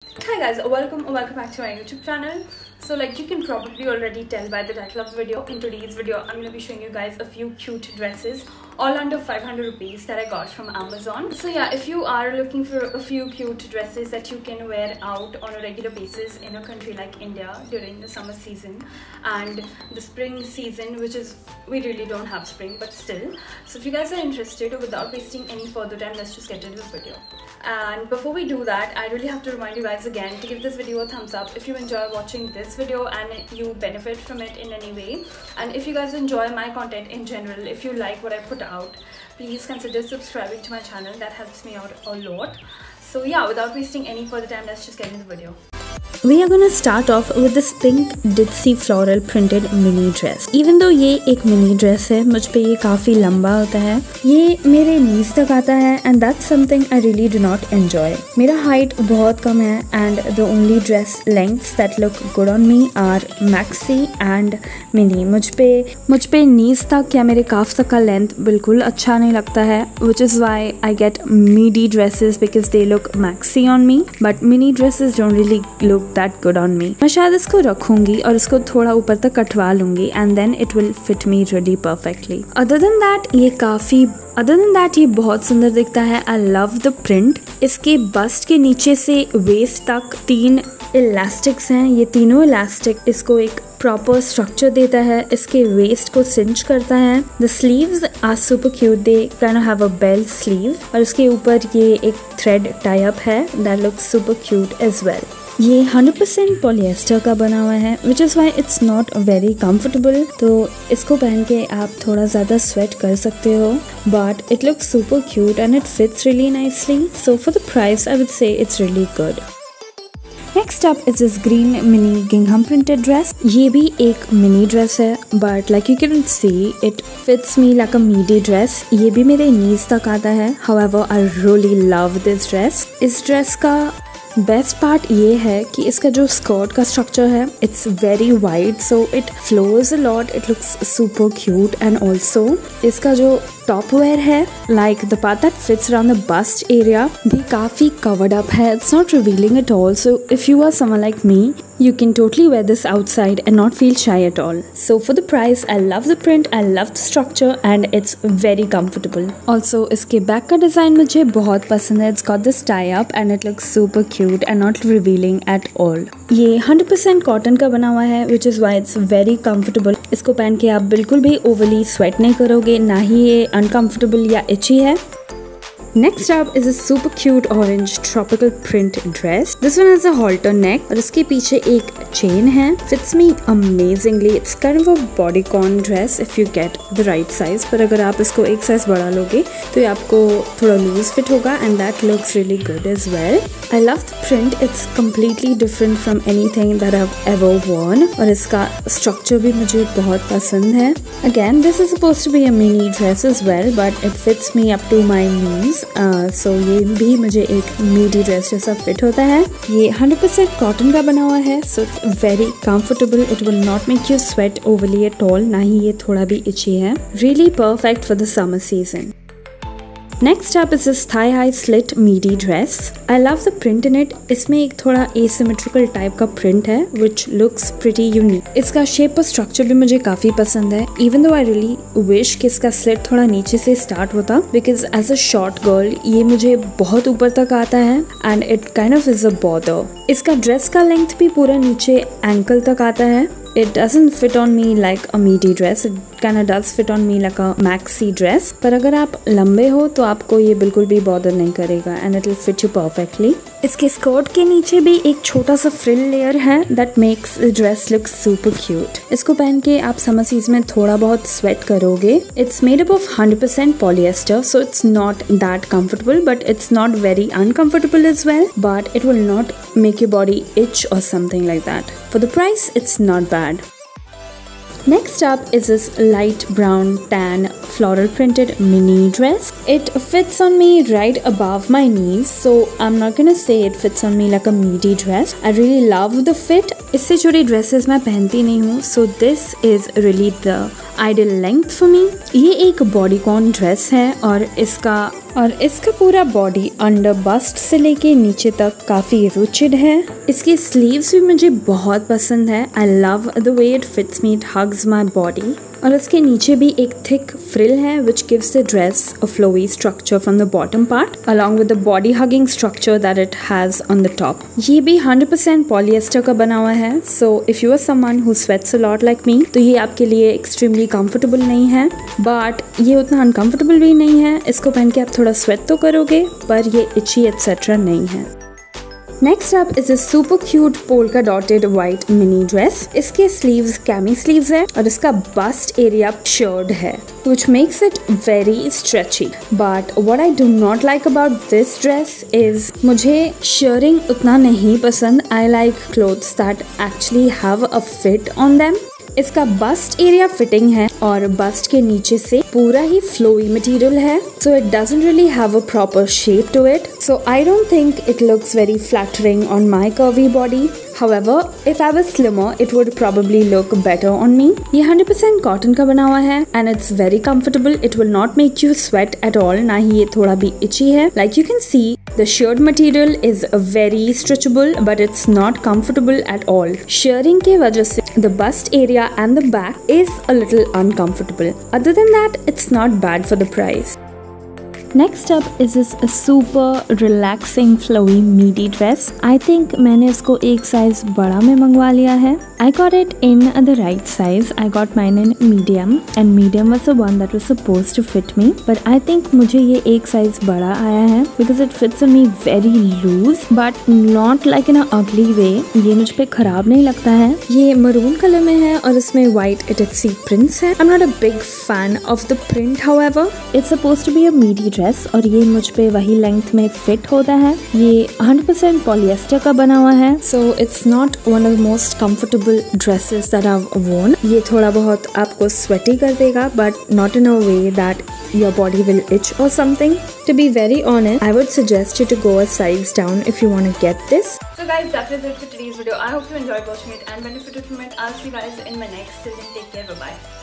Hi guys, welcome back to my YouTube channel. So like you can probably already tell by the title of the video, in today's video I'm going to be showing you guys a few cute dresses all under 500 rupees that I got from Amazon. So yeah, if you are looking for a few cute dresses that you can wear out on a regular basis in a country like India during the summer season and the spring season, which is, we really don't have spring but still. So if you guys are interested, without wasting any further time, let's just get into this video. And before we do that, I really have to remind you guys again to give this video a thumbs up if you enjoy watching this video and you benefit from it in any way. And if you guys enjoy my content in general, if you like what I put out, please consider subscribing to my channel. That helps me out a lot. So yeah, without wasting any further time, let's just get into the video. We are gonna start off with this pink ditzy floral printed mini dress. Even though ये एक mini dress है, मुझ पे ये काफ़ी लंबा होता है, ये मेरे knees तक आता है and that's something I really do not enjoy. मेरा height बहुत कम है and the only dress lengths that look good on me are maxi and mini. मुझ पे knees तक या मेरे calf तक का length बिल्कुल अच्छा नहीं लगता है, which is why I get midi dresses because they look maxi on me, but mini dresses don't really look that good on me. मैं शायद इसको रखूंगी और इसको थोड़ा ऊपर तक कटवा लूंगी and then it will fit me really perfectly. Other than that ये बहुत सुंदर दिखता है. I love the print. इसके बस्ट के नीचे से वेस्ट तक 3 इलास्टिक्स हैं. ये तीनों इलास्टिक इसको एक प्रॉपर स्ट्रक्चर देता है, इसके वेस्ट को सिंच करता है. The sleeves are super cute. They can have a bell sleeve और इसके ऊपर ये एक थ्रेड टाई अप है that looks super cute as well. ये 100% पॉलिएस्टर का बना हुआ है which is why it's not very comfortable. तो इसको पहन के आप थोड़ा ज़्यादा स्वेट कर सकते हो but it looks super cute and it fits really nicely. So for the price I would say it's really good. Next up is this green mini gingham printed dress. ये भी एक mini dress है but like you can see it fits me like a midi dress. ये भी मेरे knees तक आता है. However I really love this dress. इस dress का बेस्ट पार्ट ये है कि इसका जो स्कर्ट का स्ट्रक्चर है it's very wide so it flows a lot. It looks super cute and also इसका जो टॉप वेयर है like the part that fits around the bust area भी काफी कवर्ड अप है. It's not revealing at all. So if you are someone like me you can totally wear this outside and not feel shy at all. So for the price, I love the print, I love the structure and it's very comfortable. Also इसके back का design मुझे बहुत पसंद है. It's got this tie up and it looks super cute and not revealing at all. ये 100% cotton का बना हुआ है which is why it's very comfortable. इसको पहन के आप बिल्कुल भी overly sweat नहीं करोगे, ना ही ये uncomfortable या itchy है. Next up is a super cute orange tropical print dress. This one has a halter neck और इसके पीछे एक chain है. Fits me amazingly. It's kind of a bodycon dress if you get the right size. पर अगर आप इसको एक size बढ़ा लोगे तो ये आपको थोड़ा loose fit होगा and that looks really good as well. I love the print. It's completely different from anything that I've ever worn और इसका structure भी मुझे बहुत पसंद है. Again, this is supposed to be a mini dress as well, but it fits me up to my knees. So ये भी मुझे एक midi dress जैसा fit होता है. ये 100% cotton का बना हुआ है, so it's very comfortable. It will not make you sweat overly at all. ना ही ये थोड़ा भी itchy है. Really perfect for the summer season. Next up is this thigh high slit midi dress. I love the print in it. इसमें एक थोड़ा asymmetrical type का print है which looks pretty unique. इसका shape और structure भी मुझे काफ़ी पसंद है. Even though I really wish कि इसका slit थोड़ा नीचे से start होता because as a short girl ये मुझे बहुत ऊपर तक आता है and it kind of is a bother. इसका dress का length भी पूरा नीचे ankle तक आता है. It doesn't fit on me like a midi dress. It kind of does fit on me like a maxi dress. पर अगर आप लंबे हो तो आपको ये बिल्कुल भी bother नहीं करेगा and it will fit you perfectly. इसके स्कर्ट के नीचे भी एक छोटा सा फ्रिल लेयर है that makes the dress look super cute. इसको पहन के आप समर सीजन में थोड़ा बहुत स्वेट करोगे. It's made up of 100% polyester, so it's not that comfortable, but it's not very uncomfortable as well. But it will not make your body itch or something like that. For the price, it's not bad. Next up is this light brown tan floral printed mini dress. It fits on me right above my knees, so I'm not gonna say it fits on me like a midi dress. I really love the fit. इससे जुड़ी dresses मैं पहनती नहीं हूँ, so this is really the ideal length for me. ये एक bodycon dress है और इसका पूरा बॉडी अंडर बस्ट से लेके नीचे तक काफी रुचिड है. इसकी स्लीव्स भी मुझे बहुत पसंद है. I love the way it fits me, it hugs my body. और इसके नीचे भी एक थिक फ्रिल है which gives the dress a flowy structure from the bottom part along with the body hugging structure that it has on the top. ये भी 100% polyester का बना हुआ है, so if you are someone who sweats a lot like me, तो ये आपके लिए extremely comfortable नहीं है, but ये उतना uncomfortable भी नहीं है. इसको पहन के आप थोड़ा sweat तो करोगे, पर ये itchy etc नहीं है. Next up is a super cute polka dotted white mini dress. इसके sleeves cami sleeves है और इसका bust area shirred है, which makes it very stretchy. But what I do not like about this dress is मुझे shirring उतना नहीं पसंद. I like clothes that actually have a fit on them. इसका bast area fitting है और bast के नीचे से पूरा ही फ्लोई मटेरियल है, so it doesn't really have a proper shape to it. So I don't think it looks very flattering on my curvy body. However, if I was slimmer, it would probably look better on me. ये 100% cotton का बना हुआ है and it's very comfortable. It will not make you sweat at all. ना ही ये थोड़ा भी itchy है. Like you can see, the shirred material is very stretchable, but it's not comfortable at all. Shirring के वजह से the bust area and the back is a little uncomfortable. Other than that, it's not bad for the price. Next up is this super relaxing flowy midi dress. I think मैंने इसको एक size बड़ा में मंगवा लिया है. I got it in the right size. I got mine in medium and medium was the one that was supposed to fit me. But I think मुझे ये एक साइज बड़ा आया है because it fits on me very loose but not like in a ugly way. ये मुझ पे खराब नहीं लगता है. ये maroon color में है और इसमें white itsy prints है. I'm not a big fan of the print however. It's supposed to be a midi dress और ये मुझ पे वही लेंथ में फिट होता है. ये 100% पॉलिएस्टर का बना हुआ है, so it's not one of the most comfortable dresses that I've worn. ये थोड़ा बहुत आपको sweaty कर देगा, but not in a way that your body will itch or something. To be very honest, I would suggest you to go a size down if you want to get this. So guys, that was it for today's video. I hope you enjoyed watching it and benefited from it. I'll see you guys in my next. Till then, take care. Bye bye.